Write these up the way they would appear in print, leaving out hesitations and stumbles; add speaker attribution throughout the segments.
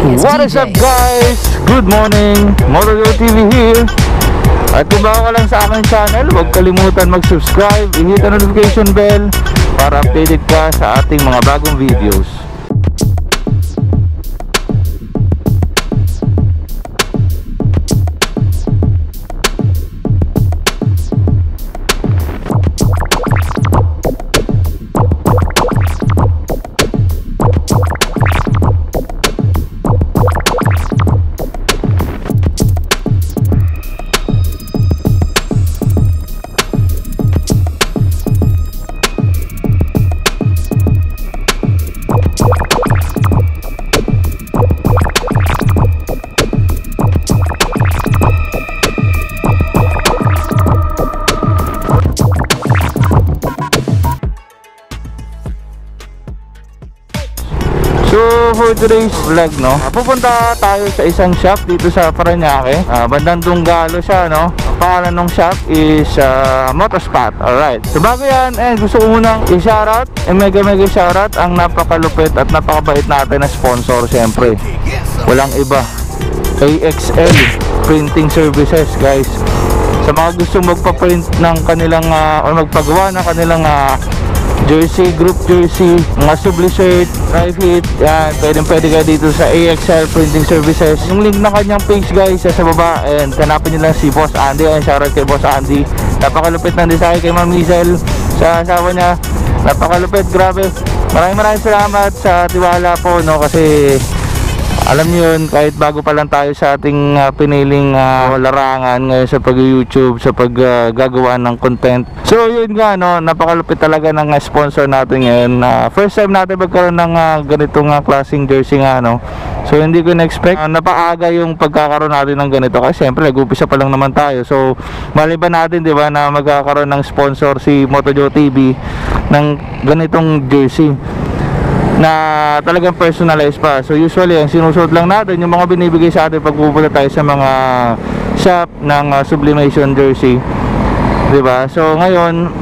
Speaker 1: What is up guys? Good morning, Motojo TV here. At kung bago ka lang sa aking channel, huwag kalimutan mag-subscribe, i-hit ang notification bell para updated ka sa ating mga bagong videos. So for today's vlog, no, pupunta tayo sa isang shop dito sa Parañaque. Bandang Dunggalo siya, no. Ang pangalan ng shop is Motospot. Alright. So bago yan, gusto ko munang i-shoutout, mega shoutout ang napakalupit at napakabait natin na sponsor, syempre. Walang iba. AXL Printing Services, guys. Sa mga gustong magpa-print ng kanilang o magpagawa ng kanilang jersey, group jersey, mga subli shirt, dry fit, yan, pwede kayo dito sa AXL Printing Services. Yung link ng kanyang page guys, sa baba, and hanapin nyo lang si Boss Andy. Ayan, shoutout kay Boss Andy. Napakalupit ng design kay Ma'am Mizel sa asawa niya. Napakalupit, grabe. Maraming salamat sa tiwala po, no, kasi alam niyo yun, kahit bago pa lang tayo sa ating piniling larangan ngayon sa pag-YouTube, sa paggagawa ng content. So yun nga, no, napakalupit talaga ng sponsor natin ngayon. First time natin magkaroon ng ganitong klaseng jersey nga, no. So hindi ko na-expect, napaaga yung pagkakaroon natin ng ganito kasi siyempre nag-upisa pa lang naman tayo. So maliban natin, di ba, na magkakaroon ng sponsor si Motojo TV ng ganitong jersey na talagang personalized pa. So usually ang sinusuot lang natin yung mga binibigay sa atin pag pupunta tayo sa mga shop ng sublimation jersey, diba? So ngayon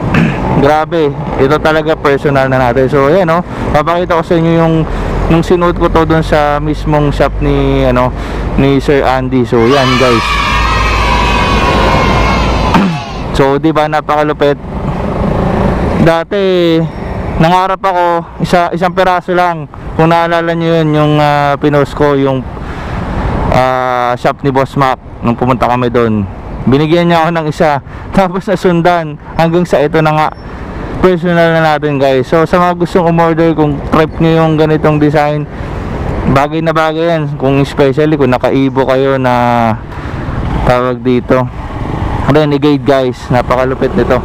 Speaker 1: grabe, ito talaga personal na natin. So ayan, no, papakita ko sa inyo yung sinuot ko to dun sa mismong shop ni ni Sir Andy. So yan guys. So diba, napakalupit. Dati nangarap ako isang piraso lang. Kung naalala nyo yun, yung pinost ko yung shop ni Boss Mac nung pumunta kami doon. Binigyan niya ako ng isa, tapos nasundan hanggang sa ito na nga, personal na natin guys. So sa mga gustong umorder, kung trip nyo yung ganitong design, bagay na bagay yan. Kung especially kung naka-Evo kayo na tawag dito Renegade guys, napakalupit nito.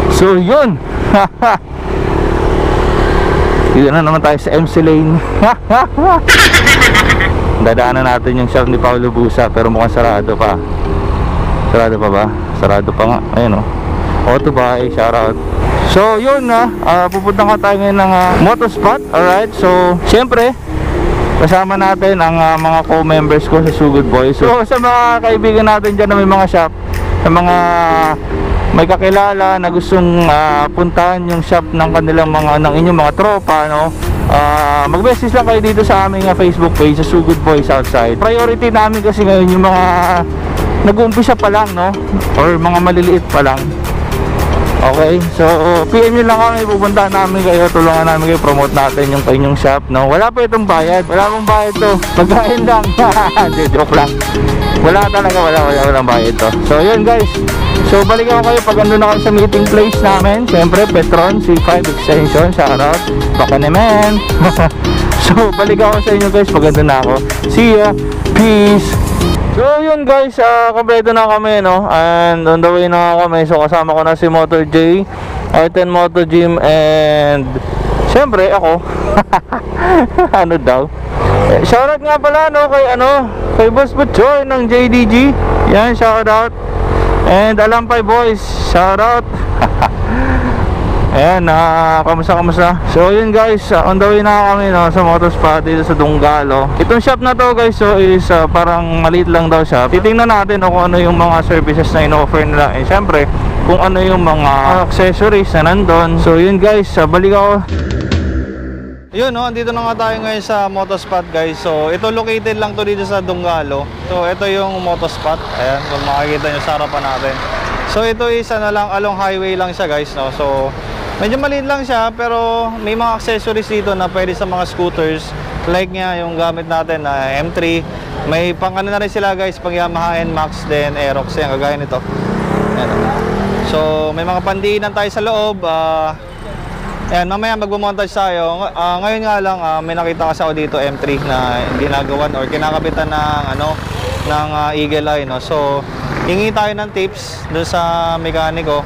Speaker 1: So yun. Dito na naman tayo sa MC Lane. Dadaanan natin yung shop ni Paulo Busa, pero mukhang sarado pa. Sarado pa ba? Sarado pa nga. Ayun, Auto Buy, shoutout. So yun na, pupunta ka tayo ngayon ng Motospot. Alright, so syempre kasama natin ang mga co-members ko sa Sugod Boys. So sa mga kaibigan natin dyan na may mga shop, sa mga may kakilala na gustong puntahan yung shop ng kanilang ng inyong mga tropa, no, mag-message lang kayo dito sa aming Facebook page sa Sugod Boys Outside. Priority namin kasi ngayon yung mga nag-uumpisa pa lang, no, or mga maliliit pa lang. Okay, so PM nyo lang kami, pupuntahan namin kayo, tulungan namin kayo, promote natin yung inyong shop, no. Wala pa itong bayad, wala pong bayad to, pagkain lang. Joke lang, wala talaga, walang bayad to. So yun guys, so balikan ko kayo pag andun na kayo sa meeting place namin. Siyempre Petron C5 Extension, shoutout, baka naman. So balikan ko sa inyo guys pag andun na ako. See ya, peace. So yun guys, kompleto na kami, no, and on the way na kami. So kasama ko na si Motor J, R10 Moto Gym, and siyempre ako. Ano daw, shoutout nga pala, no, kay Boss Butchoy ng JDG. Yan, shoutout. And Alampay Boys, shoutout. Ayan, kamusta. So yun guys, on the way na kami, no, sa Motospot dito sa Dunggalo. Itong shop na to guys, so is parang maliit lang daw siya. Titingnan natin kung ano yung mga services na in-offer nila, and syempre kung ano yung mga accessories na nandun. So yun guys, balik ako.
Speaker 2: Yun, no, andito na nga tayo ngayon sa Motospot, guys. So, ito located lang to dito sa Dunggalo. So, ito yung Motospot. Ayan, kung makikita nyo sa harapan natin. So, ito is ano lang, along highway lang siya, guys, no. So, medyo maliit lang siya, pero may mga accessories dito na pwede sa mga scooters. Like nga yung gamit natin na M3. May pang ano na rin sila, guys, pang Yamaha NMAX din, Aerox, yan, kagaya nito. Ayan. So, may mga pandiinan tayo sa loob. Ayan, mamaya magmamontage tayo. Ngayon nga lang, may nakita kasi ako dito M3 na ginagawan or kinakabitan ng ano, ng Eagle Eye, no. So, hingi tayo ng tips doon sa mekaniko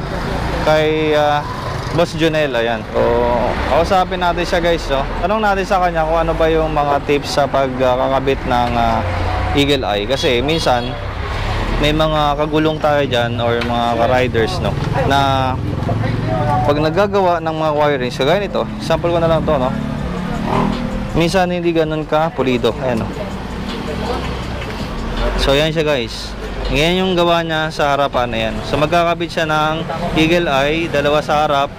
Speaker 2: kay Boss Junel. Ayan. So, kausapin natin siya, guys, no. Tanong natin sa kanya kung ano ba yung mga tips sa pagkakabit ng Eagle Eye kasi minsan may mga kagulong tayo dyan or mga ka-riders, no, na pag naggagawa ng mga wiring, so gaya nito, sample ko na lang to, no, minsan hindi ganun ka pulido. Ayan, no. So yan siya, guys, yan yung gawa niya sa harapan. Ayan. So magkakabit siya ng Eagle Eye, dalawa sa harap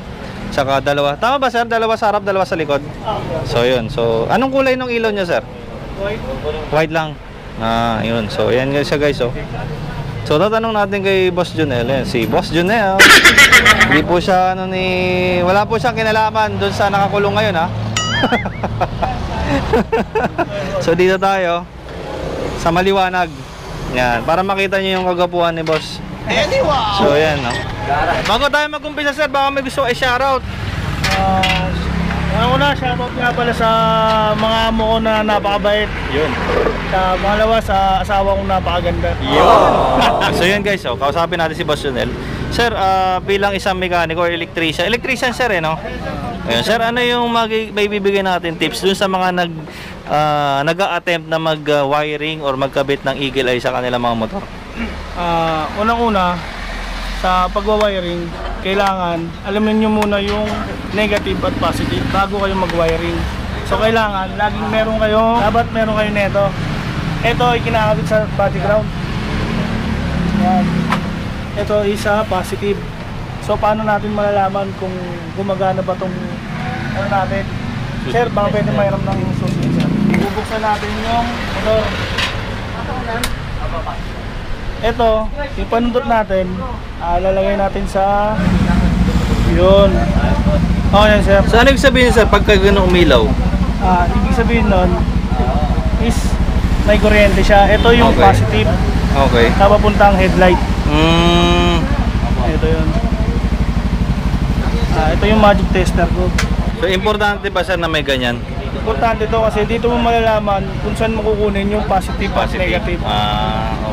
Speaker 2: tsaka dalawa, tama ba sir? Dalawa sa harap, dalawa sa likod. So yun, so anong kulay ng ilaw niya, sir? White lang. Yun. So yan siya, guys, oh. So tatanong natin kay Boss Junel. Si Boss Junel, hindi po siya ano wala po siyang kinalaman doon sa nakakulong ngayon, ha. So dito tayo sa maliwanag. Yan, para makita niyo yung kagapuhan ni Boss. So yan, no. Bago tayo mag-umpisa, sir, baka may gusto i-shoutout.
Speaker 3: Una, shoutout nga pala sa mga amo ko na napakabait.
Speaker 2: Yun.
Speaker 3: Sa pangalawa, sa asawa kong napakaganda.
Speaker 2: So yun, guys, oh, kausapin natin si Boss Junel. Sir, bilang isang mekaniko or electrician sir, no? Ayun, sir, ano yung may bibigay natin tips dun sa mga nag-a-attempt na mag-wiring or magkabit ng Eagle Eye sa kanilang mga motor?
Speaker 3: Unang-una, sa pagwa-wiring, kailangan alamin nyo muna yung negative at positive bago kayo mag-wiring. So kailangan laging dapat meron kayo neto. Ito ay kinakabit sa body ground. Yan. Ito isa positive. So paano natin malalaman kung gumagana ba tong ano natin? Sir, baka pwede mayroon ng susunod, sir. Bubuksan natin yung motor. Ito, yung panundot natin, lalagay natin sa yun. Yan, sir.
Speaker 2: So ano ibig sabihin, sir, pagka gano'ng umilaw?
Speaker 3: Ibig sabihin nun is may kuryente siya. Ito yung
Speaker 2: Okay.
Speaker 3: positive.
Speaker 2: Okay.
Speaker 3: Na papuntang headlight. Ito yun. Ito yung magic tester ko.
Speaker 2: So importante ba, sir, na may ganyan?
Speaker 3: Importante to kasi dito mo malalaman kung saan mo kukunin yung positive at negative.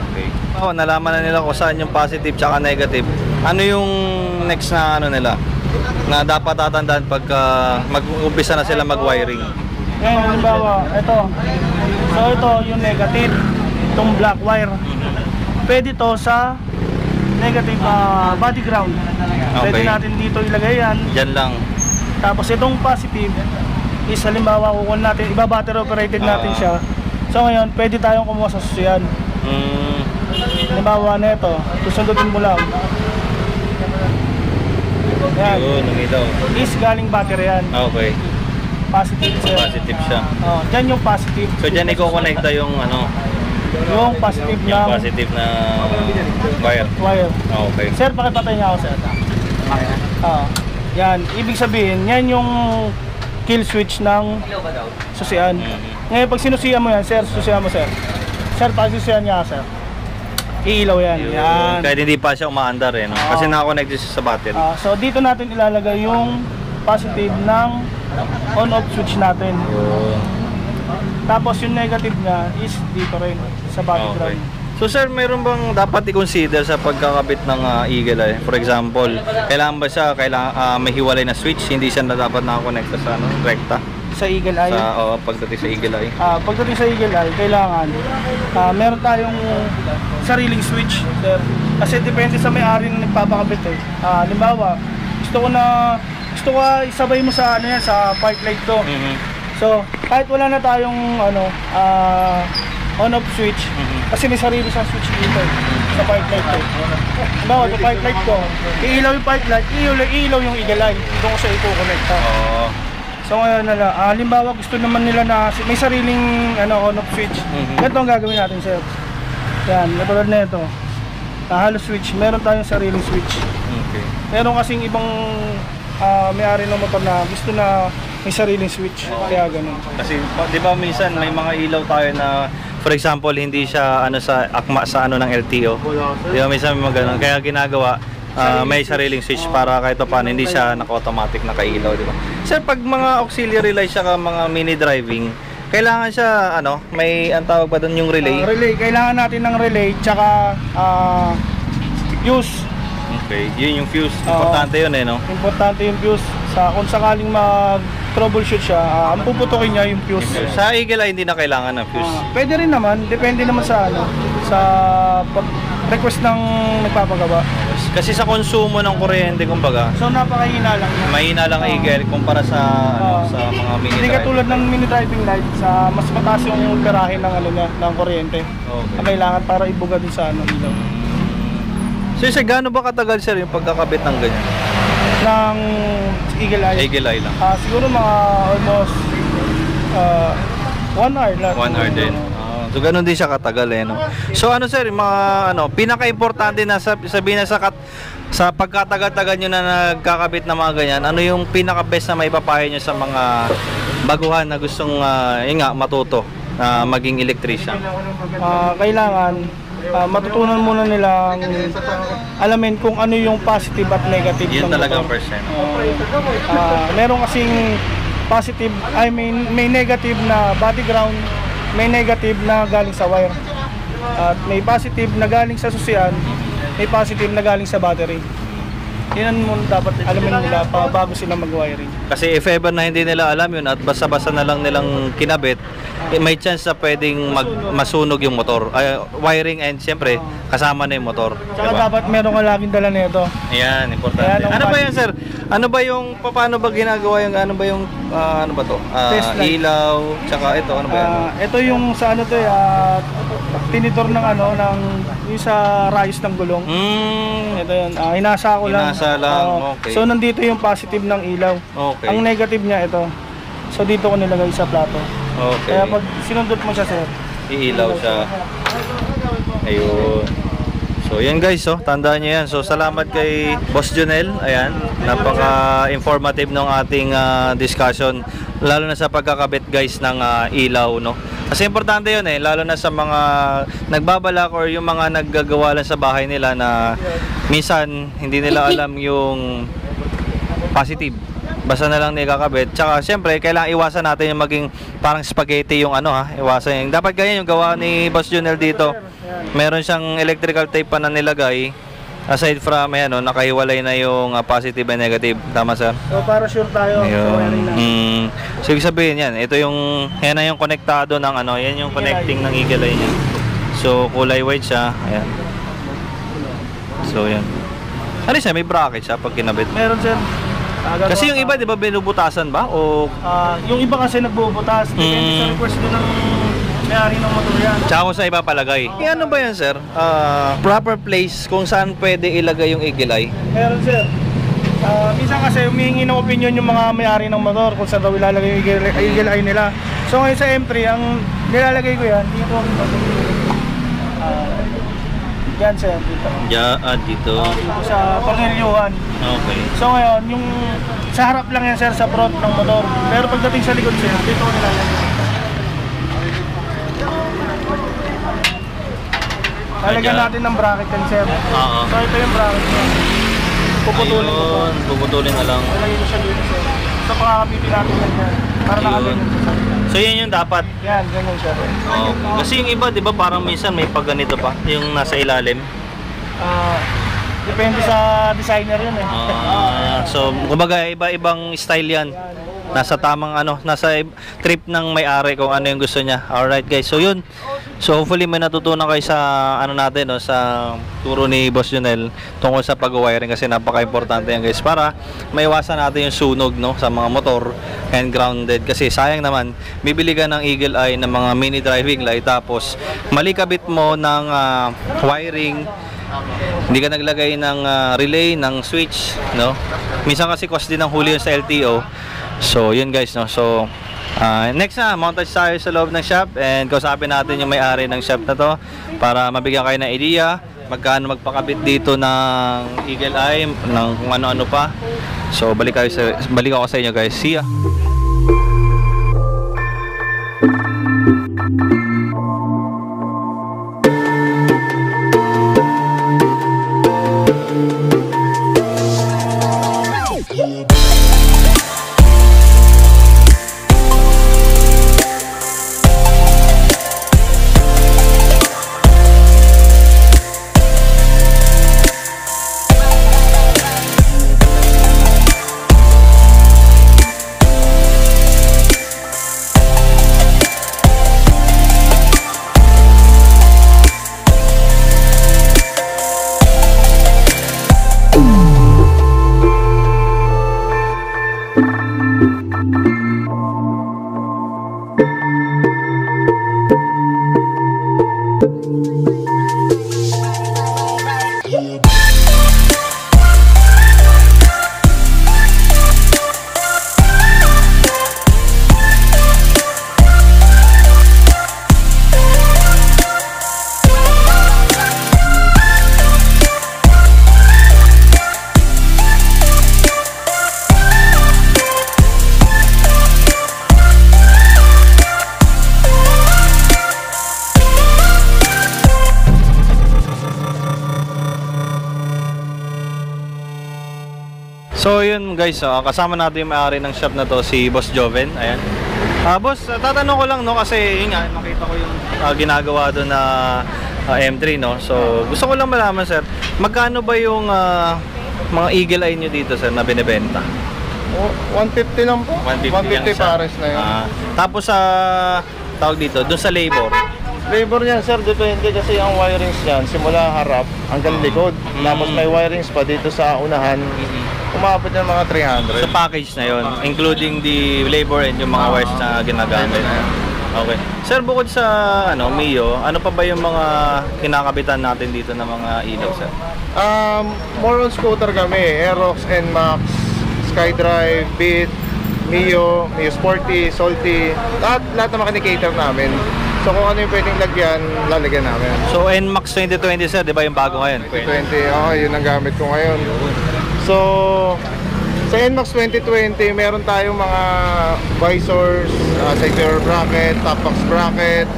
Speaker 2: Okay. Nalaman na nila kung saan yung positive tsaka negative. Ano yung next na ano nila na dapat tatandaan pagka mag-umpisa na sila mag-wiring?
Speaker 3: Ngayon, halimbawa, ito. So ito yung negative, itong black wire. Pwede to sa negative body ground. Pwede
Speaker 2: Okay.
Speaker 3: natin dito ilagay yan.
Speaker 2: Diyan lang.
Speaker 3: Tapos itong positive is halimbawa kung natin, iba-battery operated natin siya. So ngayon, pwede tayong kumuha sa susiyan. Halimbawa na ito, susundutin mo lang. Yan.
Speaker 2: Yun, umilaw.
Speaker 3: Is galing battery yan.
Speaker 2: Okay.
Speaker 3: Positive siya.
Speaker 2: Positive siya.
Speaker 3: Dyan yung positive.
Speaker 2: So diyan i-connecta yung ano,
Speaker 3: Yung positive
Speaker 2: yung
Speaker 3: ng
Speaker 2: positive na wire.
Speaker 3: wire.
Speaker 2: Okay.
Speaker 3: Sir, pakipatay niya ako, sir. Yan. Ibig sabihin, yan yung kill switch ng susian. Ngayon, pag sinusiyan mo yan, sir, susiyan mo, sir. Sir, pag susiyan niya, sir, iilaw yan. Yan.
Speaker 2: Kahit hindi pa siya umaandar, no? Kasi naka-connect siya sa battery.
Speaker 3: So, dito natin ilalagay yung positive ng on-off switch natin. Tapos, yung negative niya is dito rin sa body
Speaker 2: Okay.
Speaker 3: ground.
Speaker 2: So sir, meron bang dapat i-consider sa pagkakabit ng Eagle Eye? For example, kailangan ba siya may hiwalay na switch, hindi siya na dapat nakakonekta sa rekta?
Speaker 3: Sa Eagle Eye?
Speaker 2: Pagdating sa Eagle Eye.
Speaker 3: Pagdating sa Eagle Eye, kailangan meron tayong sariling switch, sir. Kasi depende sa may-ari na nagpapakabit eh. Halimbawa, gusto ko isabay mo sa ano yan, sa park light ko. So, kahit wala na tayong on-off switch, kasi may sarili siyang switch dito sa park light ko. Halimbawa, sa park light ko, iilaw yung park light, iilaw yung Eagle Eye, doon ko siya i-connecta. So, So ngayon halimbawa gusto naman nila na may sariling on-off switch. Ganito ang gagawin natin, sir. Yan, katulad na ito. Halo switch, meron tayong sariling switch.
Speaker 2: Okay.
Speaker 3: Meron kasing ibang may-ari ng motor na gusto na may sariling switch. Kaya ganun.
Speaker 2: Kasi di ba minsan may mga ilaw tayo na for example hindi siya sa akma sa ng LTO. Di ba minsan may mga ganun. Kaya ginagawa may sariling switch para kahit paano hindi siya naka-automatic nakailaw, di ba? Sir, pag mga auxiliary lights saka mga mini driving, kailangan siya may ang tawag pa doon yung relay.
Speaker 3: Relay, kailangan natin ng relay tsaka fuse.
Speaker 2: Okay, yun yung fuse. Importante yun no?
Speaker 3: Importante yung fuse. Kung sakaling mag-troubleshoot siya, ang puputukin niya yung fuse.
Speaker 2: Sa Eagle Eye hindi na kailangan ng fuse.
Speaker 3: Pwede rin naman, depende naman sa sa pag-request ng nagpapagawa.
Speaker 2: Kasi sa konsumo ng kuryente kumbaga,
Speaker 3: so napakahina lang yan.
Speaker 2: Mahina lang Eagle kumpara sa sa mga mini
Speaker 3: Hindi
Speaker 2: drive.
Speaker 3: katulad ng mini driving light, sa mas mataas yung perahe ng ng kuryente.
Speaker 2: Okay.
Speaker 3: Ang kailangan para ibuga din sa ilaw.
Speaker 2: So gaano ba katagal sir yung pagkakabit ng ganyan?
Speaker 3: Ng Eagle Eye.
Speaker 2: Eagle Eye lang.
Speaker 3: Siguro mga almost 1 hour lang.
Speaker 2: 1 hour din. So ganun din siya katagal no. So sir, yung mga pinaka-importante na sabihin na sa pagkatagal-tagal niyo na nagkakabit ng mga ganyan, ano yung pinaka-best na maipapayo niyo sa mga baguhan na gustong matuto na maging electrician?
Speaker 3: Kailangan matutunan muna nilang alamin kung ano yung positive at negative.
Speaker 2: Yun talaga ang percent.
Speaker 3: Meron kasing positive, may negative na body ground, may negative na galing sa wire. At may positive na galing sa susian, may positive na galing sa battery. Yan mo dapat alamin nila bago sila mag-wiring.
Speaker 2: Kasi if ever na hindi nila alam yun at basta-basta na lang nilang kinabit, may chance na pwedeng masunog yung motor. Wiring and siyempre kasama na yung motor.
Speaker 3: Saka dapat meron ka laging dala nito.
Speaker 2: Ayan, importante. Ano ba yan sir? Ano ba yung, paano ba ginagawa yung, ano ba to?
Speaker 3: Test light.
Speaker 2: Ilaw, tsaka ito, ano ba yan?
Speaker 3: Ito yung sa tinidor ng yung sa rayos ng gulong. Ito yun, hinasa ko lang.
Speaker 2: Hinasa lang, okay.
Speaker 3: So nandito yung positive ng ilaw.
Speaker 2: Okay.
Speaker 3: Ang negative niya ito. So dito ko nilagay sa plato.
Speaker 2: Okay.
Speaker 3: Kaya pag sinundot mo siya, sir,
Speaker 2: iilaw siya. Ayun. So yan guys, tandaan nyo yan. So salamat kay Boss Jonel. Ayan, napaka-informative ng ating discussion, lalo na sa pagkakabit guys ng ilaw, no? Kasi importante yun lalo na sa mga nagbabalak or yung mga naggagawa lang sa bahay nila na minsan hindi nila alam yung positive. Basta na lang nikakabit. Tsaka siyempre kailangan iwasan natin yung maging parang spaghetti yung iwasan yung dapat ganyan yung gawa ni Boss Jonel dito. Meron siyang electrical tape pa na nilagay. Aside from nakahiwalay na yung positive and negative. Tama sir?
Speaker 3: so para sure tayo sa wiring na.
Speaker 2: So ibig sabihin yan, ito yung yan na yung konektado ng yan yung connecting ng Eagle Eye niya. So kulay white siya. Ayan. So yan. Ano siya, may bracket siya pag kinabit.
Speaker 3: Meron, sir.
Speaker 2: Kasi yung iba, di ba, binubutasan ba? O
Speaker 3: yung iba kasi nagbubutas. Depende sa request din ng may-ari ng motor yan.
Speaker 2: tsaka kung sa iba palagay. Ano ba yan, sir? Proper place kung saan pwede ilagay yung Eagle Eye?
Speaker 3: Meron, sir. Minsan kasi humihingi ng opinion yung mga may-ari ng motor kung saan daw ilalagay yung Eagle Eye nila. So ngayon sa M3, ang nilalagay ko yan dito. Yan, sir, dito.
Speaker 2: Dito.
Speaker 3: Dito sa tornilyuhan.
Speaker 2: Okay.
Speaker 3: So ngayon, yung sa harap lang yan, sir, sa front ng motor. Pero pagdating sa likod, sir, dito ko nilalagay. Lalagyan natin ng bracket yan, sir.
Speaker 2: Oo.
Speaker 3: So ito yung bracket niya. Puputulin ko po.
Speaker 2: Ayun, puputulin na lang.
Speaker 3: Lalagyan ko siya dito, sir. So pakakapitin natin yan, sir. Para
Speaker 2: Ayun.
Speaker 3: nakaganyan siya, sir.
Speaker 2: So yan yung dapat.
Speaker 3: Yan, ganyan siya, sir.
Speaker 2: Kasi yung iba, di ba, parang minsan may pag ganito pa, yung nasa ilalim.
Speaker 3: Depende sa designer yun
Speaker 2: So kumbaga iba-ibang style yan. Nasa tamang nasa trip ng may-ari kung ano yung gusto niya. Alright guys, so yun. So hopefully may natutunan kayo sa natin, sa turo ni Boss Jonel tungkol sa pag-wiring, kasi napaka-importante yan guys, para maiwasan natin yung sunog sa mga motor and grounded. Kasi sayang naman, bibili ka ng Eagle Eye ng mga mini driving light, tapos mali kabit mo ng wiring, hindi ka naglagay ng relay, ng switch, no? Minsan kasi cost din ng huli yun sa LTO. So yun guys, no. So next na, montage tayo sa loob ng shop and kausapin natin yung may-ari ng shop na to para mabigyan kayo ng idea magkano magpakabit dito ng Eagle Eye, ng kung ano-ano pa. So balik ako sa inyo guys. See ya. So yun guys, kasama natin yung may-ari ng shop na to, si Boss Joven. Ayan. Boss, tatanong ko lang no kasi yun nga, nakita ko yung ginagawa doon na M3 no. So gusto ko lang malaman sir, magkano ba yung mga Eagle Eye nyo dito sir na binibenta?
Speaker 4: 150 lang po. 150 pares na yun.
Speaker 2: Tapos sa tawag dito, doon sa labor.
Speaker 4: Labor niyan sir, depende kasi ang wirings niyan simula harap hanggang likod. Tapos may wirings pa dito sa unahan. Umabot ng mga 300.
Speaker 2: Sa package na yon, including the labor and yung mga wires na ginagamit. Okay. Sir, bukod sa Mio, ano pa ba yung mga kinakabitan natin dito ng mga ilaw sir?
Speaker 4: More on scooter kami, Aerox, NMAX, SkyDrive, Beat, Mio Sporty, Salty, lahat na makini-cater namin. So kung ano yung pwedeng lagyan, lalagyan namin.
Speaker 2: So NMAX 2020 sir, di ba yung bago ngayon?
Speaker 4: 2020, yun ang gamit ko ngayon. So sa NMAX 2020, meron tayong mga visors, side mirror bracket, top box bracket,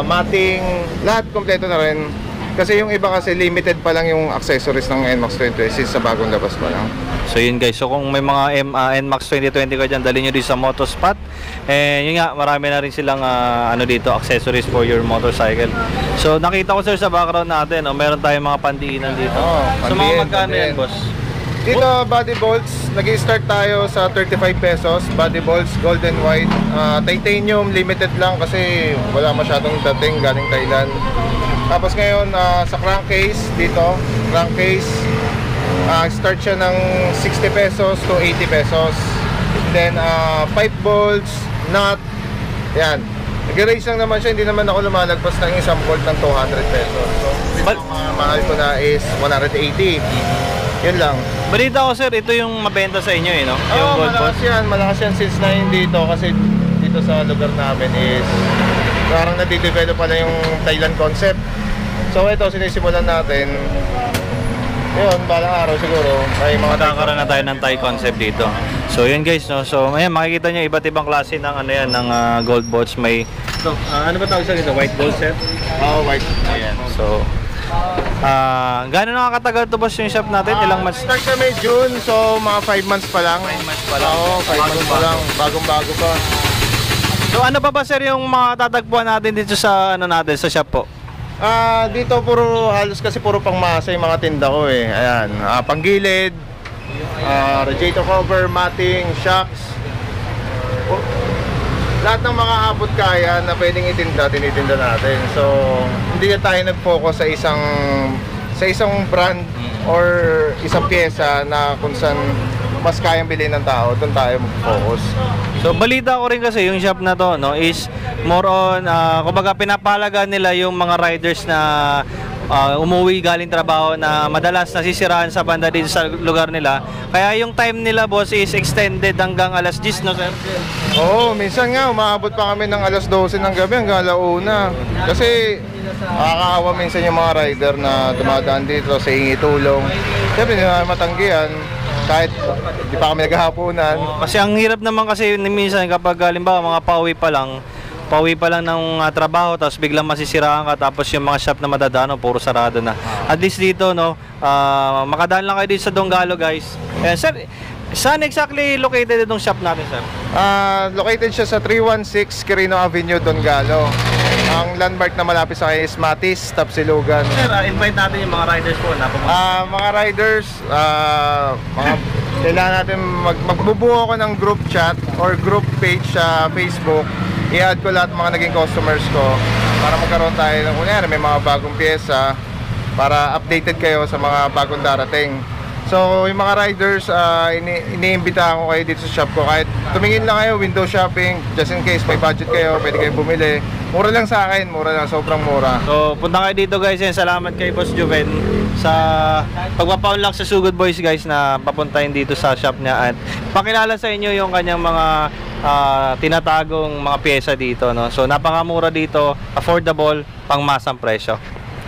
Speaker 4: matting, lahat kompleto na rin. Kasi yung iba kasi limited pa lang yung accessories ng NMAX 2020 since sa bagong labas pa lang.
Speaker 2: So yun guys, so kung may mga NMAX 2020 ka dyan, dali nyo din sa Motospot. Yun nga, marami na rin silang dito, accessories for your motorcycle. So nakita ko sir sa background natin, meron tayong mga pandiinan dito. So mga magkano yan boss?
Speaker 4: Dito body bolts, nag-i-start tayo sa 35 pesos. Body bolts, gold and white, titanium, limited lang kasi wala masyadong dating galing Thailand. Tapos ngayon sa crankcase, dito, crankcase, start siya ng 60 pesos to 80 pesos. Then pipe bolts, nut, yan. Nag-raise lang naman siya, hindi naman ako lumalagpas ng isang bolt ng 200 pesos. So, mahal ko na is 180. Yun lang.
Speaker 2: Balita ko sir, ito yung mabenta sa inyo no? Yung gold
Speaker 4: malakas yan. Malakas yan since na yun dito. Kasi dito sa lugar namin is parang nadidevelop pa na yung Thailand concept. So ito, sinisimulan natin. Yun, balang araw siguro may mga
Speaker 2: magkakaroon na tayo ng Thai concept dito. So yun guys no. So ayan, makikita nyo iba't ibang klase ng ng gold bolts. May ano ba tawag sa dito? White gold set?
Speaker 4: white.
Speaker 2: Ayan. So gano'n nakakatagal to boss yung shop natin? Ilang months?
Speaker 4: Start kami June, so mga 5 months pa lang. 5 months pa lang. Oo, 5 months pa lang. Bagong-bago pa.
Speaker 2: So ano pa ba sir yung mga tatagpuan natin dito sa natin sa shop po?
Speaker 4: Dito halos kasi puro pangmasa yung mga tinda ko eh. Ayan, panggilid, radiator cover, matting, shocks. Lahat ng mga abot kaya na pwedeng itinda, tinitinda natin. So, hindi na tayo nag-focus sa isang brand or isang pyesa na kung saan mas kayang bilhin ng tao, doon tayo mag-focus.
Speaker 2: So balita ko rin kasi yung shop na to is more on kumbaga pinapalaga nila yung mga riders na umuwi galing trabaho na madalas nasisiraan sa banda dito sa lugar nila. Kaya yung time nila, boss, is extended hanggang alas 10, no, sir?
Speaker 4: Oo, minsan nga umabot pa kami ng alas 12 ng gabi hanggang alauna. Kasi nakakaawa minsan yung mga rider na dumadaan dito sa hingi tulong. Siyempre hindi namin matanggihan kahit di pa kami naghahaponan.
Speaker 2: Kasi ang hirap naman kasi minsan kapag halimbawa mga pauwi pa lang ng trabaho, tapos biglang masisiraan ka, tapos yung mga shop na madadaan, puro sarado na. At least dito, no, makadaan lang kayo dito sa Donggalo, guys. Sir, saan exactly located itong shop natin, sir?
Speaker 4: Located siya sa 316 Quirino Avenue, Donggalo. Ang landmark na malapit sa kanya is Matis, Tapsilugan.
Speaker 2: Sir, invite natin yung mga riders po na pumunta.
Speaker 4: Mga riders, kailangan natin magbubuo ako ng group chat or group page sa Facebook. I-add ko lahat ng mga naging customers ko para magkaroon tayo ng kunyari may mga bagong pyesa para updated kayo sa mga bagong darating. So yung mga riders, iniimbitahan ko kayo dito sa shop ko. Kahit tumingin lang kayo, window shopping, just in case may budget kayo, pwede kayo bumili. Mura lang sa akin, mura lang, sobrang mura.
Speaker 2: So punta kayo dito, guys, and salamat kay Boss Juven sa pagpapaunlak sa Sugod Boys, guys, na papuntahin dito sa shop niya at pakilala sa inyo yung kanyang mga tinatagong mga pyesa dito, no? So napakamura dito, affordable, pangmasang presyo.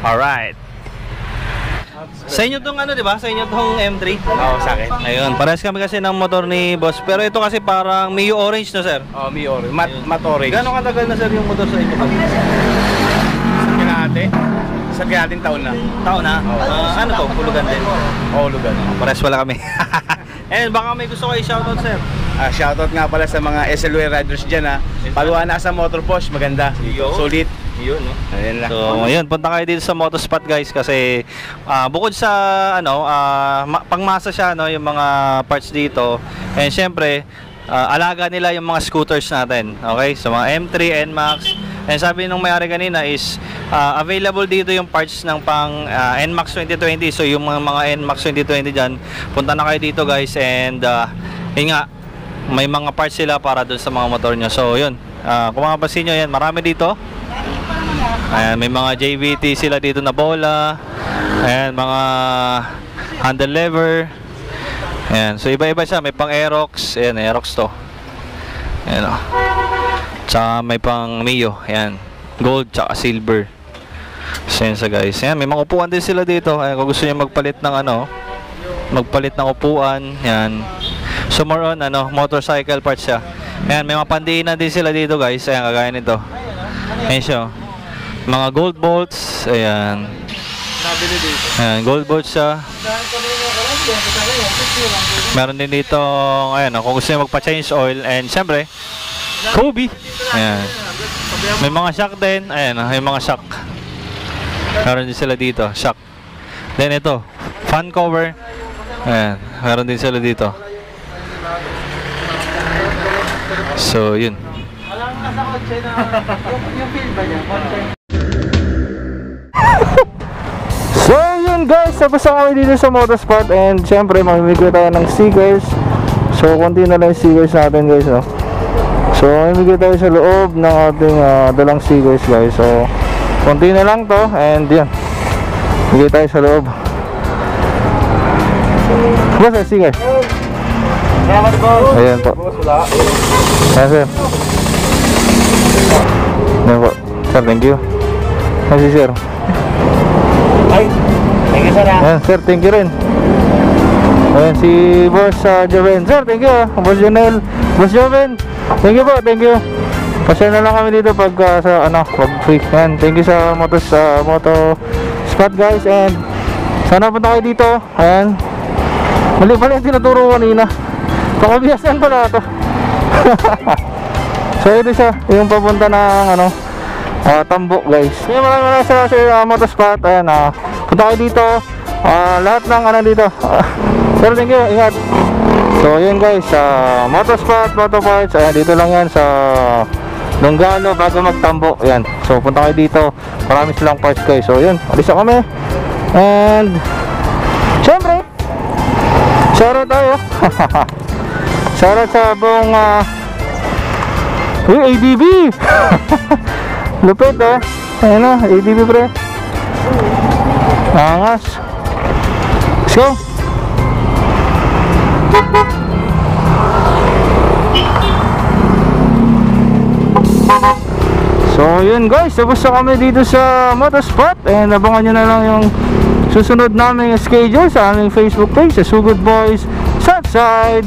Speaker 2: Alright. Sa inyo tong ano, di ba? Sa inyo tong M3?
Speaker 3: Oo, sa akin.
Speaker 2: Ayun, parehas kami kasi ng motor ni Boss. Pero ito kasi parang Mio Orange, no, sir?
Speaker 3: Oh, may orange. Matte orange.
Speaker 2: Gano'ng katagal na, sir, yung motor sa inyo?
Speaker 3: Sa kinating taon na.
Speaker 2: Taon na? Ano to? Hulugan din?
Speaker 3: Oo, lugan.
Speaker 2: Parehas wala kami. And baka may gusto kayo shoutout, sir.
Speaker 3: Shoutout nga pala sa mga SLW riders dyan, ha. Pagawa na sa Motor Posh, maganda. Solid.
Speaker 2: Yun, no?
Speaker 3: Ayan lang.
Speaker 2: So, ayun, punta kayo dito sa Motospot, guys, kasi bukod sa pangmasa siya, no, yung mga parts dito. And syempre, alaga nila yung mga scooters natin. Okay? So mga M3, NMAX. And sabi nung may-ari kanina is available dito yung parts ng pang NMAX 2020. So yung mga NMAX 2020 diyan, punta na kayo dito, guys, and yun nga, may mga parts sila para dun sa mga motor nyo. So yun, kung mapapansin nyo, yan, marami dito. Ayan, may mga JVT sila dito na bola. Ayan, mga handle lever. Ayan, so iba-iba siya. May pang Aerox. Ayan, Aerox to. Ayan, o. Tsaka may pang Mio. Ayan, gold tsaka silver. So yun sa, guys. Ayan, may mga upuan din sila dito. Ayan, kung gusto nyo magpalit ng magpalit ng upuan. Ayan. So more on, motorcycle parts siya. Ayan, may mga pandiinan din sila dito, guys. Ayan, kagaya nito. Ayan siya. Mga gold bolts. Ayan. Ayan, gold bolts siya. Meron din dito, ayan, kung gusto nyo magpa-change oil. And syempre, Kobe. Ayan. May mga shock din. Ayan, may mga shock. Meron din sila dito, shock. Then ito, fan cover. Ayan, meron din sila dito. So, yun.
Speaker 1: So yun, guys, tapos na kami dito sa Motospot. And syempre mamimigay tayo ng stickers. So konti na lang yung stickers natin, guys, no? So mamimigay tayo sa loob ng ating dalang stickers, guys. So konti na lang to. And yan, bigay tayo sa loob. Basta sticker.
Speaker 3: Salamat po.
Speaker 1: Ayan po. Ayan, sir. Ayan po. Sir, thank you. Ayan si sir.
Speaker 3: Ay, thank you, sir.
Speaker 1: Ayan, sir, thank you rin. Ayan si Boss Joven. Sir, thank you. Boss Jonel. Boss Joven, thank you po, thank you. Pasya na lang kami dito pag pag free. Ayan, thank you sa Moto Spot, guys. And sana punta kayo dito. Ayan, mali pala yung tinuturo ko kanina. Pakabiyasan pala ito. So ito siya, yung papunta ng Tambok, guys. Kaya maraming sa Motospot. Ayan, punta kayo dito. Lahat ng dito. Sir, thank you, ingat. So yun, guys, Motospot, Motoparts. Ayan, dito lang yan sa Donggalo bago magtambok. Ayan, so punta kayo dito. Marami silang parts, guys. So yun, alis na kami. And syempre, shoutout tayo. Shoutout sa buong ADB. Lupit, ayan na, ADB, pre. Angas. Let's go. So yun guys, tapos na kami dito sa Motospot, and abangan nyo na lang yung susunod naming schedule sa aming Facebook page, sa Sugod Boys Southside.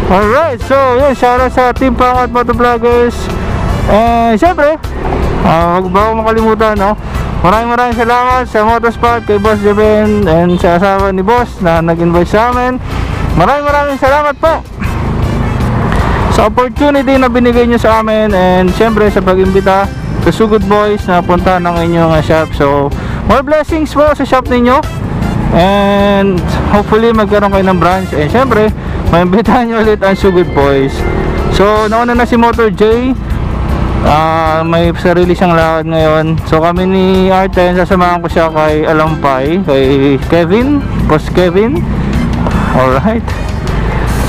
Speaker 1: Alright, so yun, shoutout sa Team Pangat Motovloggers. And syempre, wag ba akong makalimutan, no? Maraming salamat sa Motospot, kay Boss Jeben and sa asawa ni Boss na nag-invite sa amin. Maraming salamat po sa opportunity na binigay nyo sa amin, and syempre sa pag-imbita sa Sugod Boys na punta ng inyong shop. So more blessings po sa shop ninyo, and hopefully magkaroon kayo ng branch, and syempre maimbitahan nyo ulit ang Sugod Boys. So nauna na si Motor J, may sarili siyang lakad ngayon. So kami ni Arten, sasamahan ko siya kay Alampay, kay Kevin, Boss Kevin. Alright,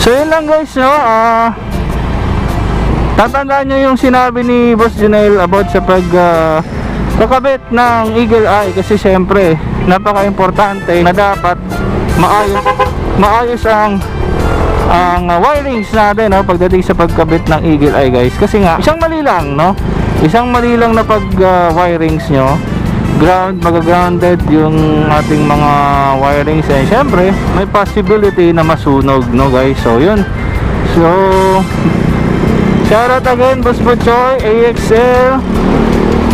Speaker 1: so yun lang guys, no? Tatandaan nyo yung sinabi ni Boss Junel about sa kakabit ng Eagle Eye, kasi syempre napaka-importante na dapat maayos ang wirings natin, no, pagdating sa pagkabit ng Eagle Eye guys. Kasi nga isang mali lang na pag wirings nyo, magagrounded yung ating mga wirings, and syempre may possibility na masunog, no guys. So yun, so shoutout again Boss Butchoy, AXL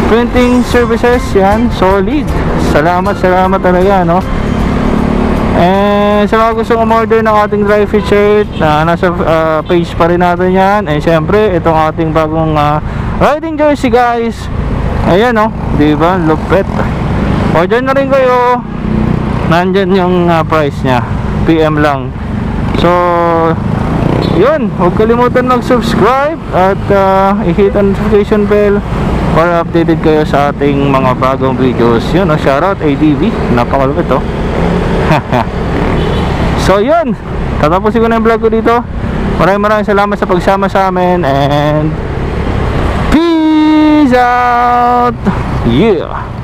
Speaker 1: Printing Services, yan, solid. Salamat talaga, no. And sa mga gustong umorder ng ating dry fit shirt, nasa page pa rin natin yan. And syempre itong ating bagong riding jersey guys, ayan, no, diba, lupet. Order na rin kayo, nandyan yung price nya, PM lang. So yun, huwag kalimutan mag-subscribe at i-hit ang notification bell para updated kayo sa ating mga bagong videos. Yun, no, shoutout ADV, napakalupit to. So yun, tatapusin ko na yung vlog ko dito. Maraming salamat sa pagsama sa amin, and peace out. Yeah.